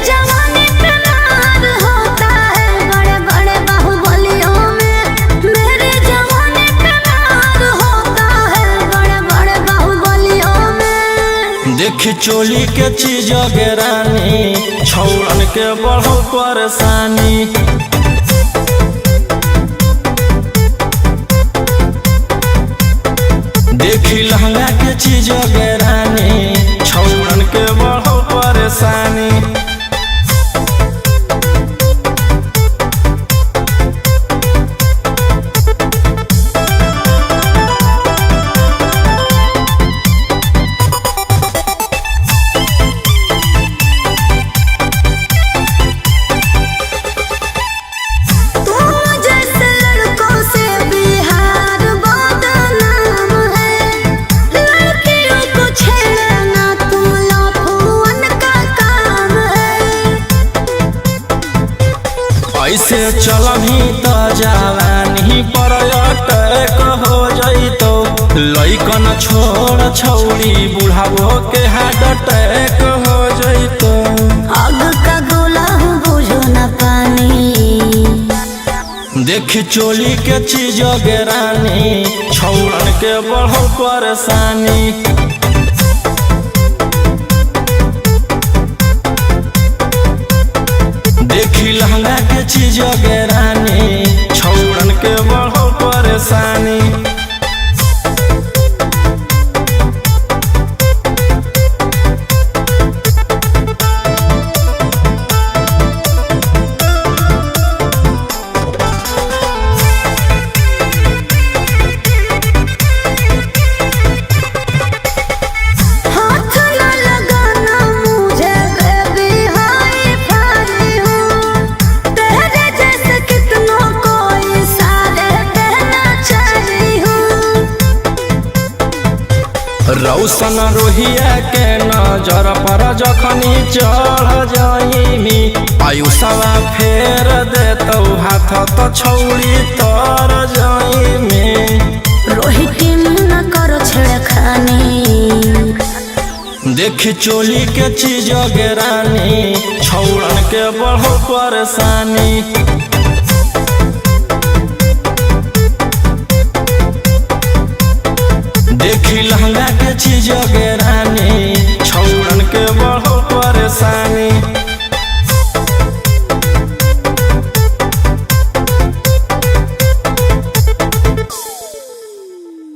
जवानी पे मार होता है बड़े बड़े बाहुबलियों में। मेरे जवानी पे मार होता है बड़े बड़े बाहुबलियों में। देखी चोली के चीज रानी छौड़न के बढ़ो परेशानी। देखी लहंगा के चीज रानी छौड़न के बढ़ो परेशानी। ऐसे चलही तो जवानी पर अटैक हो जइतो। लइकन छोड़ छौड़ी बुढ़ावो के हार्ट अटैक हो जइतो। आग का गोला बुझो न पानी। देखी चोली के चीज रानी छौड़न के बढ़ो परेशानी। देखी लहंगा के चीज रानी छौड़न के बढ़ो परेशानी। रौशन रोहिया के नजर पर जखनी चढ़ जाइमी। आयुषवा फेर देतौ हाथ तो छौड़ी तर जाइमी। रोहित न करो छेड़खानी। देखी चोली के चीज रानी छौड़न के बढ़ो परेशानी। देखी लहंगा के चीज